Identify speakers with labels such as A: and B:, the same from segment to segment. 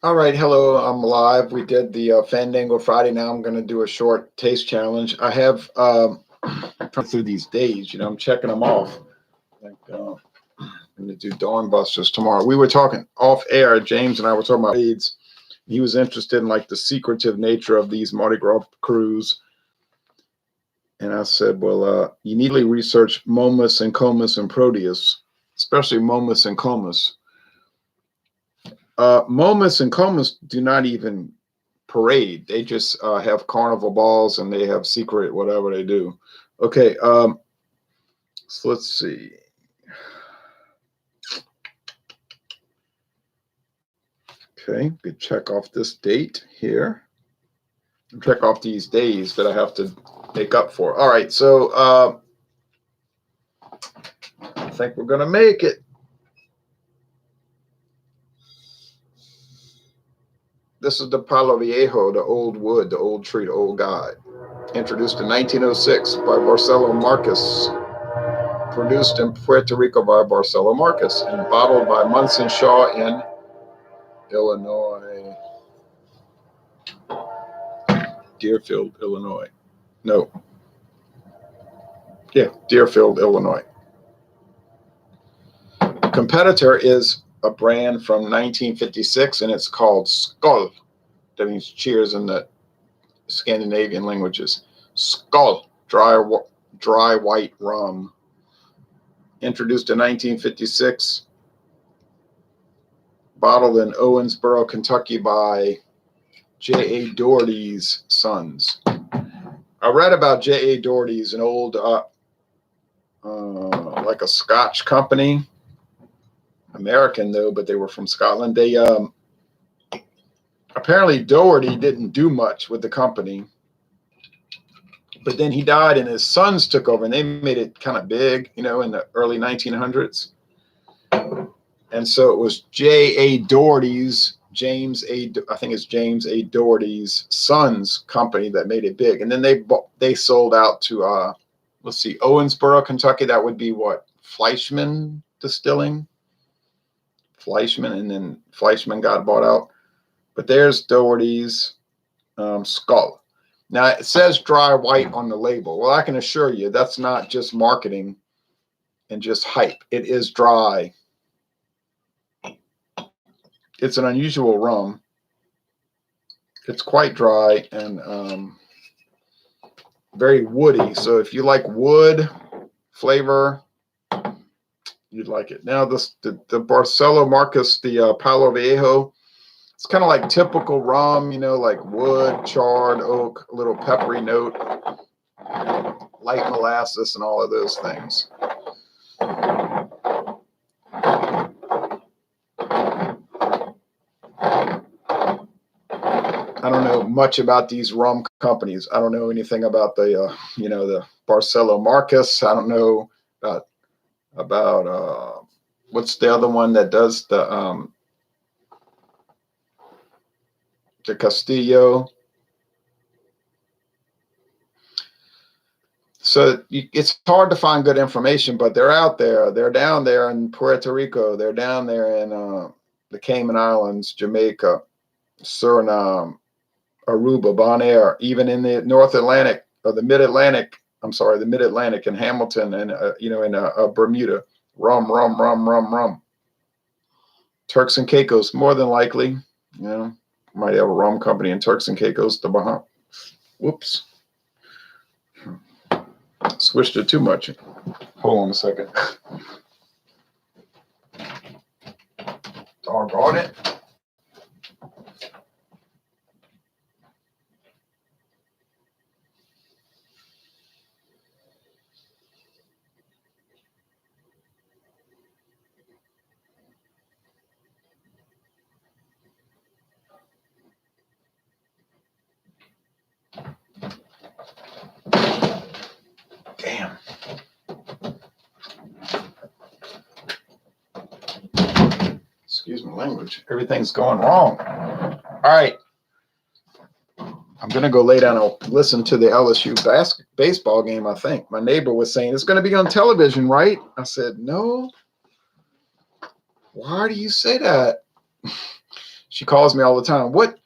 A: All right, hello, I'm live. We did the Fandango Friday. Now I'm going to do a short taste challenge. I have through these days, I'm checking them off. Like, I'm going to do Dawn Busters tomorrow. We were talking off air. James and I were talking about AIDS. He was interested in like the secretive nature of these Mardi Gras crews. And I said, well, you need to research Momus and Comus and Proteus, especially Momus and Comus. Momus and Comus do not even parade. They just have carnival balls and they have secret whatever they do. Okay, so let's see. Okay, could check off this date here. Check off these days that I have to make up for. All right, so I think we're gonna make it. This is the Palo Viejo, the old wood, the old tree, the old guide. Introduced in 1906 by Barcelo Marques. Produced in Puerto Rico by Barcelo Marques and bottled by Munson Shaw in Illinois. Deerfield, Illinois. No. Yeah, Deerfield, Illinois. The competitor is a brand from 1956 and it's called Sköl. That means cheers in the Scandinavian languages. Sköl, dry white rum. Introduced in 1956. Bottled in Owensboro, Kentucky by J.A. Dougherty's sons. I read about J.A. Dougherty's, an old, like a Scotch company. American, though, but they were from Scotland. They, apparently Dougherty didn't do much with the company. But then he died and his sons took over and they made it kind of big, in the early 1900s. And so it was J.A. Dougherty's, I think it's James A. Dougherty's sons company that made it big. And then they sold out to, let's see, Owensboro, Kentucky. That would be what? Fleischmann Distilling. Fleischmann, and then Fleischmann got bought out. But there's Dougherty's Sköl. Now, it says dry white on the label. Well, I can assure you that's not just marketing and just hype. It is dry. It's an unusual rum. It's quite dry and very woody. So if you like wood flavor, you'd like it. Now, the Barcelo Marques, the Palo Viejo, it's kind of like typical rum, like wood, charred oak, a little peppery note, light molasses, and all of those things. I don't know much about these rum companies. I don't know anything about the, the Barcelo Marques. I don't know about what's the other one that does the Castillo. So it's hard to find good information, but they're out there. They're down there in Puerto Rico. They're down there in the Cayman Islands, Jamaica, Suriname, Aruba, Bonaire, even in the North Atlantic or the Mid-Atlantic. I'm sorry, the Mid-Atlantic in Hamilton and, in Bermuda. Rum. Turks and Caicos, more than likely, might have a rum company in Turks and Caicos, the Bahamas. Whoops. Switched it too much. Hold on a second. Doggone it. Damn. Excuse my language. Everything's going wrong. All right. I'm going to go lay down and listen to the LSU baseball game, I think. My neighbor was saying, it's going to be on television, right? I said, no. Why do you say that? She calls me all the time. What?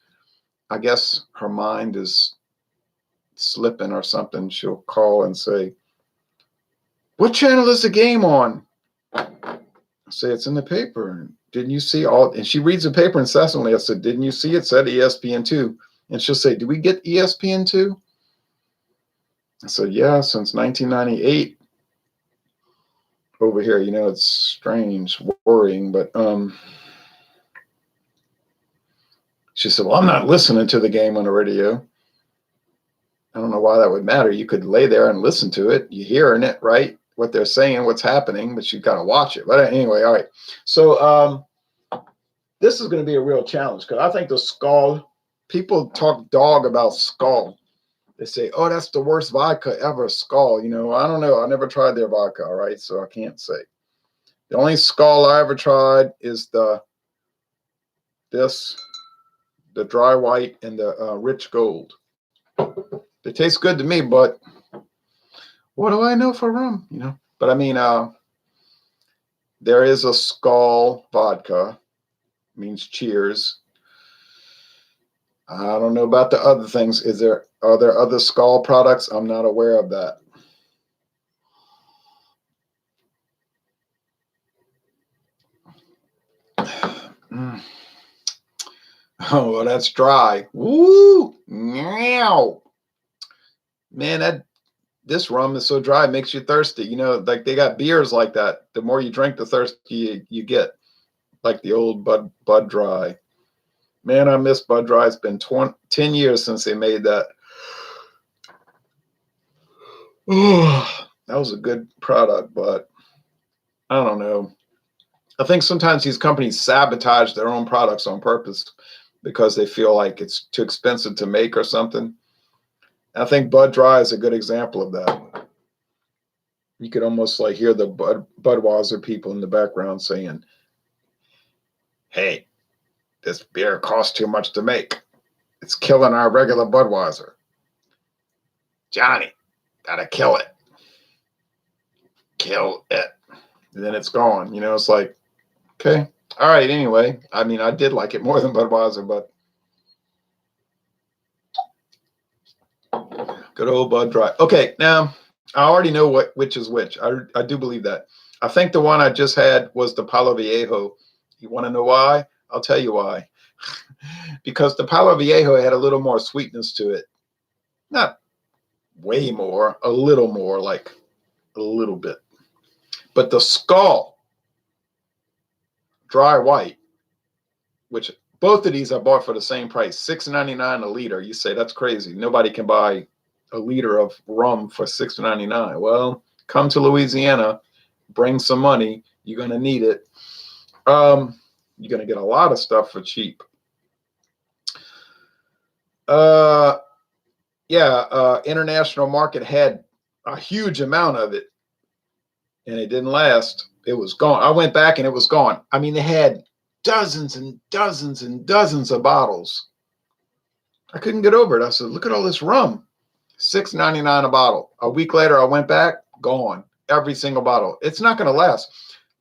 A: I guess her mind is slipping or something. She'll call and say, what channel is the game on? I say, it's in the paper. Didn't you see all? And she reads the paper incessantly. I said, didn't you see it said ESPN2? And she'll say, do we get ESPN2? I said, yeah, since 1998 over here. You know, it's strange, worrying, but she said, well, I'm not listening to the game on the radio. I don't know why that would matter. You could lay there and listen to it. You're hearing it, right? What they're saying, what's happening, but you've got to watch it. But anyway, all right. So this is going to be a real challenge because I think the Sköl, people talk dog about Sköl. They say, oh, that's the worst vodka ever, Sköl. You know, I don't know. I never tried their vodka, all right? So I can't say. The only Sköl I ever tried is the dry white and the rich gold. They taste good to me, but what do I know for rum? You know, but I mean, there is a Sköl vodka, means cheers. I don't know about the other things. Are there other Sköl products? I'm not aware of that. Oh, well, that's dry. Woo! Meow. Man, this rum is so dry, it makes you thirsty. You know, like they got beers like that. The more you drink, the thirstier you get. Like the old Bud Dry. Man, I miss Bud Dry. It's been 10 years since they made that. Oh, that was a good product, but I don't know. I think sometimes these companies sabotage their own products on purpose because they feel like it's too expensive to make or something. I think Bud Dry is a good example of that. You could almost like hear the Budweiser people in the background saying, hey, this beer costs too much to make. It's killing our regular Budweiser. Johnny, gotta kill it. Kill it. And then it's gone. You know, it's like, okay. All right, anyway. I mean, I did like it more than Budweiser, but good old Bud Dry. Okay, now I already know which is which. I do believe that. I think the one I just had was the Palo Viejo. You want to know why? I'll tell you why. Because the Palo Viejo had a little more sweetness to it. Not way more, a little more, like a little bit. But the Sköl dry white, which both of these I bought for the same price, $6.99 a liter. You say that's crazy. Nobody can buy a liter of rum for $6.99. Well, come to Louisiana, bring some money. You're gonna need it. You're gonna get a lot of stuff for cheap. International market had a huge amount of it, and it didn't last. It was gone. I went back and it was gone. I mean, they had dozens and dozens and dozens of bottles. I couldn't get over it. I said, look at all this rum. $6.99 a bottle. A week later, I went back, gone. Every single bottle. It's not going to last.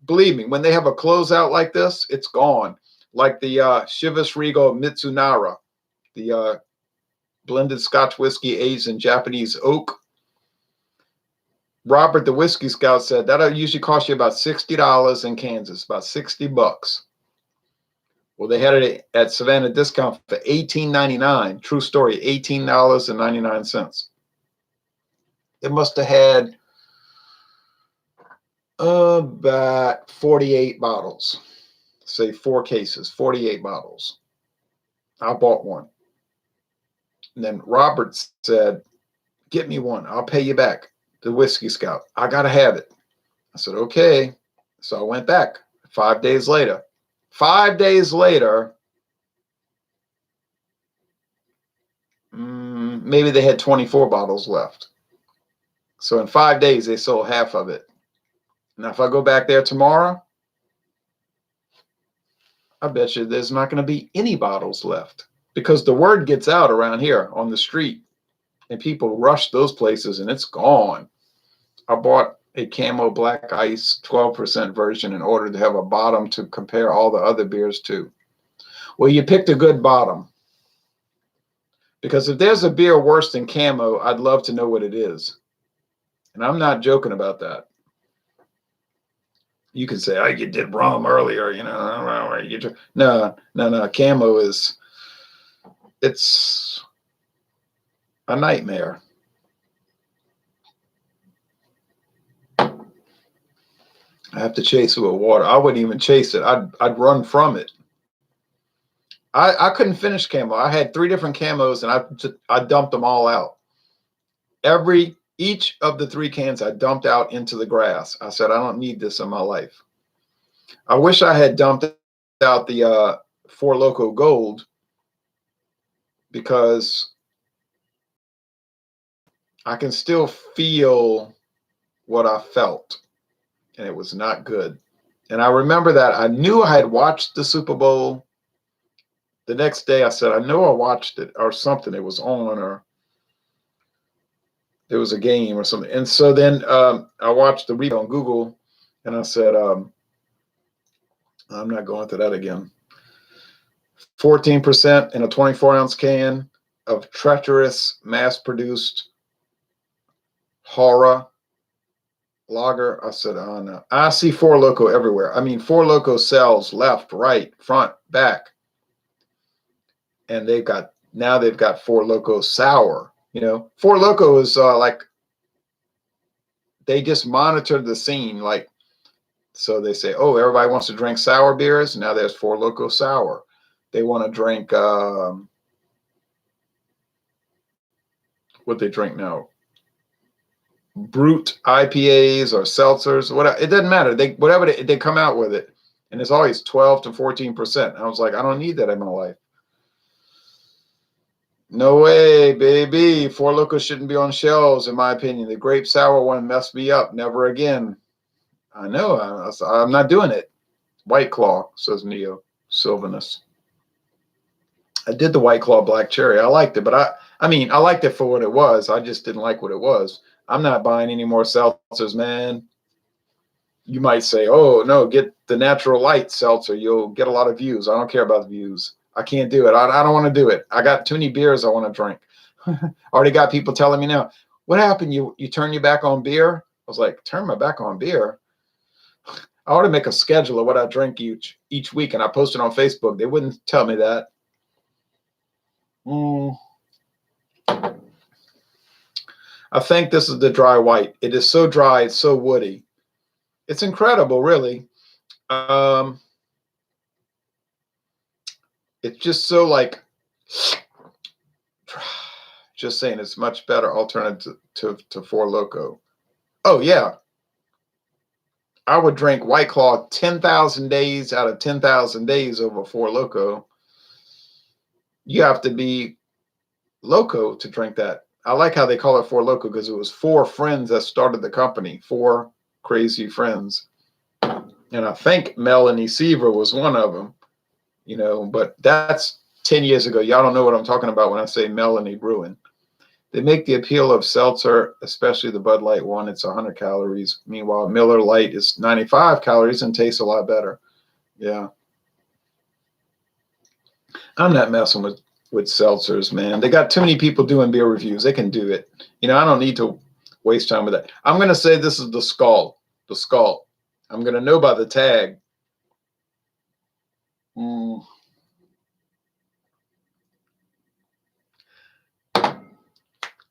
A: Believe me, when they have a closeout like this, it's gone. Like the Chivas Regal Mitsunara, the blended Scotch whiskey aged in Japanese oak. Robert, the Whiskey Scout, said that'll usually cost you about $60 in Kansas, about $60. Well, they had it at Savannah discount for $18.99. True story, $18.99. It must have had about 48 bottles. Say 4 cases, 48 bottles. I bought one. And then Robert said, get me one. I'll pay you back. The Whiskey Scout. I got to have it. I said, okay. So I went back 5 days later. 5 days later, maybe they had 24 bottles left. So in 5 days, they sold half of it. Now, if I go back there tomorrow, I bet you there's not going to be any bottles left because the word gets out around here on the street and people rush those places and it's gone. I bought a Camo Black Ice 12% version in order to have a bottom to compare all the other beers to. Well, you picked a good bottom. Because if there's a beer worse than Camo, I'd love to know what it is. And I'm not joking about that. You can say, oh, you did rum earlier, you know. No. Camo it's a nightmare. I have to chase it with water. I wouldn't even chase it. I'd run from it. I couldn't finish Camo. I had 3 different Camos, and I dumped them all out. Each of the 3 cans I dumped out into the grass. I said, I don't need this in my life. I wish I had dumped out the Four Loko Gold, because I can still feel what I felt, and it was not good. And I remember that I knew I had watched the Super Bowl. The next day I said, I know I watched it or something. It was on, or there was a game or something. And so then I watched the replay on Google, and I said, I'm not going through that again. 14% in a 24-ounce can of treacherous, mass-produced horror lager. I said, oh no. I see Four Loko everywhere. I mean, Four Loko sells left, right, front, back. And they've got Four Loko sour. You know, Four Loko is like, they just monitored the scene. Like, so they say, oh, everybody wants to drink sour beers. Now there's Four Loko sour. They want to drink, what they drink now, brute IPAs or seltzers, whatever. It doesn't matter. They come out with it, and it's always 12 to 14%. I was like, I don't need that in my life. No way, baby. Four Loko shouldn't be on shelves, in my opinion. The grape sour one messed me up. Never again. I know. I'm not doing it. White Claw, says Neo Sylvanus. I did the White Claw Black Cherry. I liked it, but I mean, I liked it for what it was. I just didn't like what it was. I'm not buying any more seltzers, man. You might say, oh, no, get the Natural Light seltzer. You'll get a lot of views. I don't care about the views. I can't do it. I don't want to do it. I got too many beers I want to drink. Already got people telling me now, what happened? You turn your back on beer? I was like, turn my back on beer? I ought to make a schedule of what I drink each week, and I post it on Facebook. They wouldn't tell me that. I think this is the dry white. It is so dry. It's so woody. It's incredible, really. It's just so like, just saying, it's much better alternative to Four Loko. Oh, yeah. I would drink White Claw 10,000 days out of 10,000 days over Four Loko. You have to be loco to drink that. I like how they call it Four Loko, because it was 4 friends that started the company, 4 crazy friends. And I think Melanie Seaver was one of them, you know, but that's 10 years ago. Y'all don't know what I'm talking about when I say Melanie Brewing. They make the appeal of seltzer, especially the Bud Light one. It's 100 calories. Meanwhile, Miller Lite is 95 calories and tastes a lot better. Yeah. I'm not messing with seltzers, man. They got too many people doing beer reviews. They can do it. You know, I don't need to waste time with that. I'm going to say this is the Sköl. The Sköl. I'm going to know by the tag.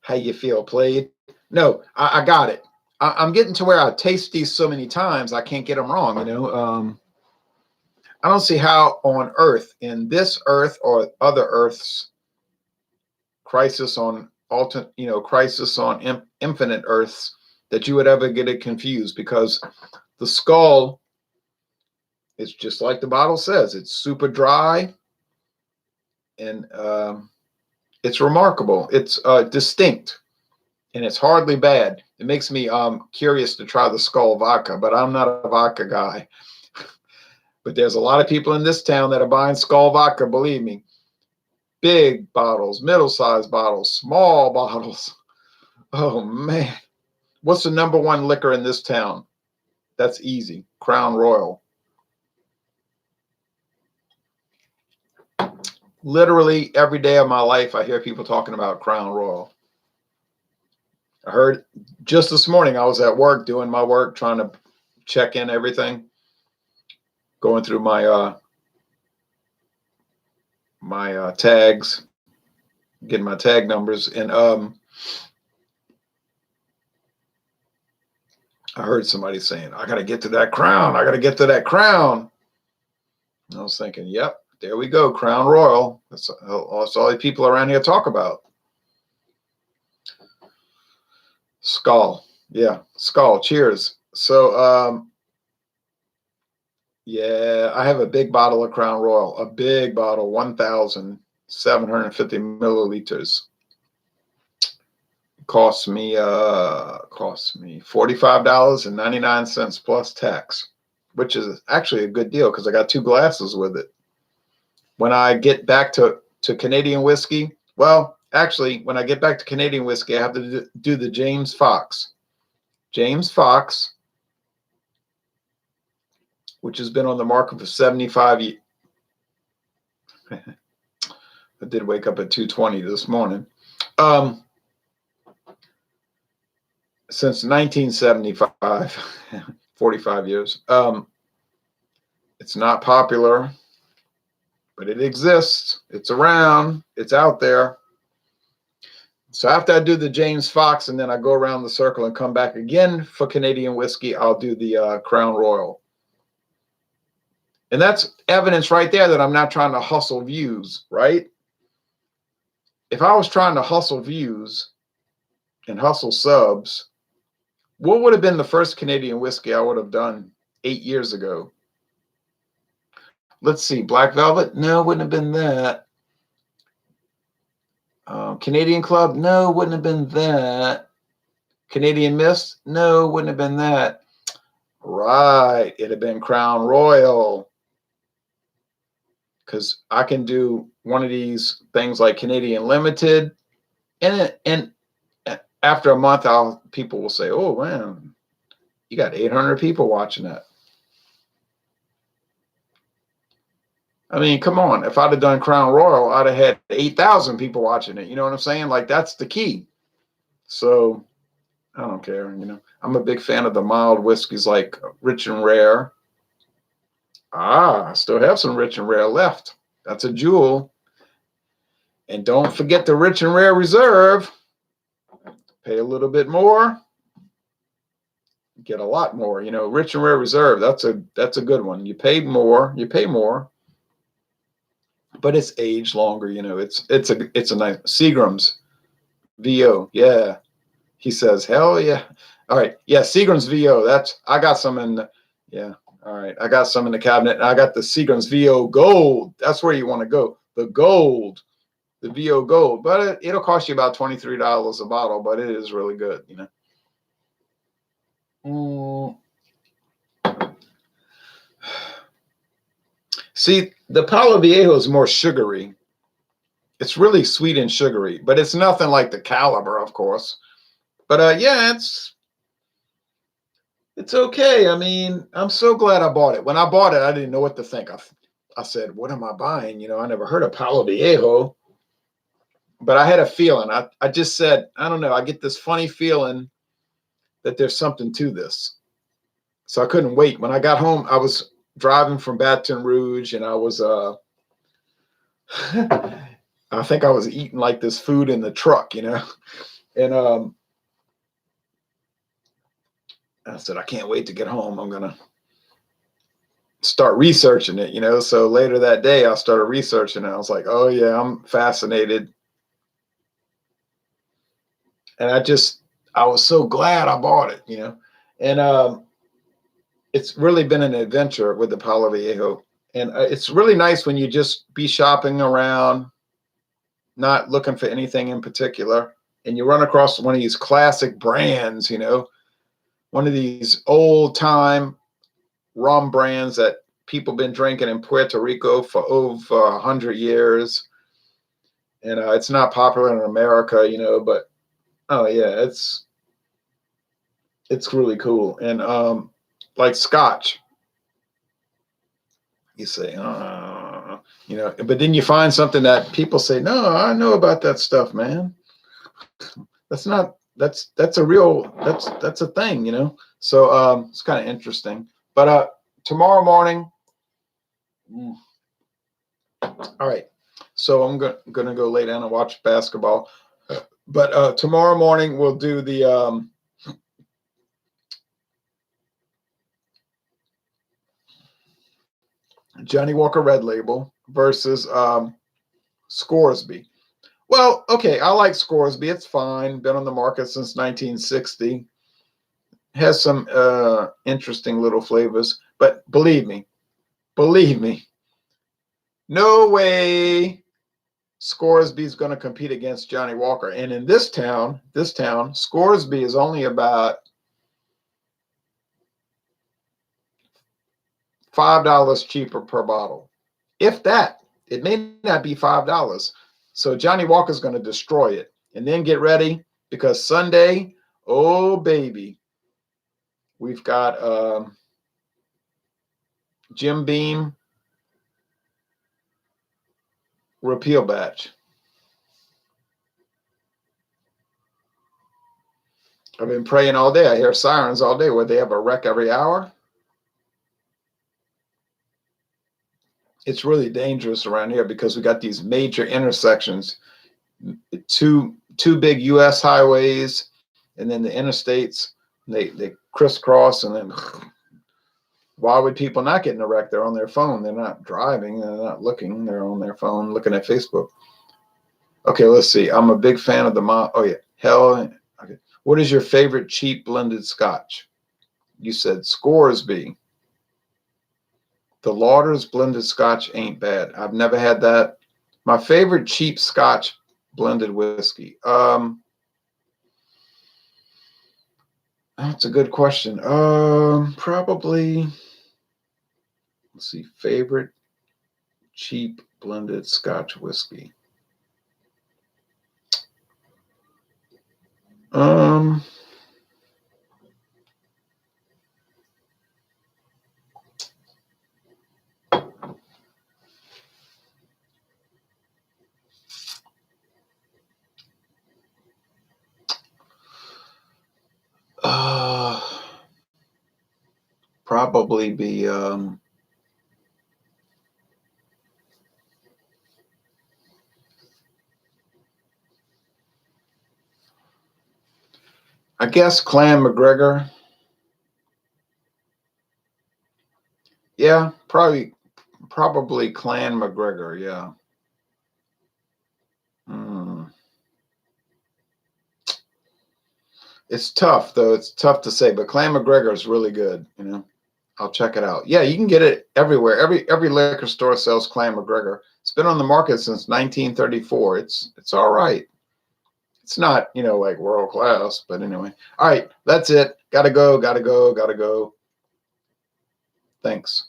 A: How you feel, played? No, I got it. I'm getting to where I taste these so many times, I can't get them wrong, you know. I don't see how on Earth, in this Earth or other Earths, crisis on infinite Earths, that you would ever get it confused, because the Sköl is just like the bottle says. It's super dry, and it's remarkable. It's distinct, and it's hardly bad. It makes me curious to try the Sköl vodka, but I'm not a vodka guy. But there's a lot of people in this town that are buying Sköl vodka, believe me. Big bottles, middle-sized bottles, small bottles. Oh, man. What's the #1 liquor in this town? That's easy. Crown Royal. literally every day of my life, I hear people talking about Crown Royal. I heard just this morning, I was at work doing my work, trying to check in everything, going through my tags, getting my tag numbers, and I heard somebody saying, "I got to get to that crown. I got to get to that crown." And I was thinking, "Yep, there we go, Crown Royal. That's all the people around here talk about." Sköl, yeah, Sköl. Cheers. So, yeah, I have a big bottle of Crown Royal, a big bottle, 1,750 milliliters. Costs me $45.99 plus tax, which is actually a good deal because I got 2 glasses with it. When I get back to Canadian whiskey, well, actually, when I get back to Canadian whiskey, I have to do the James Fox. James Fox, which has been on the market for 75 years. I did wake up at 2:20 this morning. Since 1975, 45 years. It's not popular, but it exists. It's around. It's out there. So after I do the James Fox and then I go around the circle and come back again for Canadian whiskey, I'll do the Crown Royal. And that's evidence right there that I'm not trying to hustle views, right? If I was trying to hustle views and hustle subs, what would have been the first Canadian whiskey I would have done 8 years ago? Let's see, Black Velvet? No, wouldn't have been that. Canadian Club? No, wouldn't have been that. Canadian Mist? No, wouldn't have been that. Right, it'd have been Crown Royal. Because I can do one of these things like Canadian Limited, and after a month, people will say, "Oh, man, you got 800 people watching that." I mean, come on. If I'd have done Crown Royal, I'd have had 8,000 people watching it. You know what I'm saying? Like, that's the key. So I don't care. I'm a big fan of the mild whiskeys like Rich and Rare. I still have some Rich and Rare left. That's a jewel. And don't forget the Rich and Rare Reserve. Pay a little bit more, get a lot more. Rich and Rare Reserve, that's a good one. You pay more, but it's aged longer. It's a nice Seagram's VO. Yeah, he says, hell yeah. All right, yeah, Seagram's VO. I got some in. Yeah, all right, I got some in the cabinet, and I got the Seagram's VO Gold. That's where you want to go. The gold, the VO Gold, but it'll cost you about $23 a bottle, but it is really good. See, the Palo Viejo is more sugary. It's really sweet and sugary, but it's nothing like the Caliber, of course. But yeah, it's okay. I mean, I'm so glad I bought it. When I bought it, I didn't know what to think. I said, what am I buying? I never heard of Palo Viejo. But I had a feeling. I just said, I don't know. I get this funny feeling that there's something to this. So I couldn't wait. When I got home, I was driving from Baton Rouge, and I was I think I was eating like this food in the truck, and I said, I can't wait to get home. I'm gonna start researching it, So later that day, I started researching it. I was like, oh yeah, I'm fascinated, and I was so glad I bought it, and it's really been an adventure with the Palo Viejo. And it's really nice when you just be shopping around, not looking for anything in particular, and you run across one of these classic brands, one of these old time rum brands that people been drinking in Puerto Rico for over 100 years. And it's not popular in America, but oh yeah, it's really cool. And like Scotch, you say, you know, but then you find something that people say, no, I know about that stuff, man. That's not, that's a thing, you know? So, it's kind of interesting, but, tomorrow morning, all right. So I'm gonna go lay down and watch basketball. But tomorrow morning we'll do the Johnny Walker Red Label versus Scoresby. Well, okay, I like Scoresby. It's fine. Been on the market since 1960. Has some interesting little flavors. But believe me, no way Scoresby's going to compete against Johnny Walker. And in this town, Scoresby is only about $5 cheaper per bottle. If that, it may not be $5. So Johnny Walker's going to destroy it. And then get ready, because Sunday, oh baby, we've got Jim Beam repeal batch. I've been praying all day. I hear sirens all day. Where they have a wreck every hour. It's really dangerous around here because we got these major intersections, two big U.S. highways, and then the interstates. They crisscross, and then why would people not get in a wreck? They're on their phone. They're not driving. They're not looking. They're on their phone looking at Facebook. Okay, let's see. I'm a big fan of the oh yeah, hell. Okay. What is your favorite cheap blended scotch? You said Scoresby. The Lauder's blended scotch ain't bad. I've never had that. My favorite cheap scotch blended whiskey. That's a good question. Probably, let's see, favorite cheap blended scotch whiskey. Probably be I guess Clan McGregor. Yeah, probably Clan McGregor. Yeah. It's tough though. It's tough to say, but Clan McGregor is really good. You know, I'll check it out. Yeah, you can get it everywhere. Every liquor store sells Clan McGregor. It's been on the market since 1934. It's all right. It's not, you know, like world class, but anyway. All right, that's it. Gotta go. Thanks.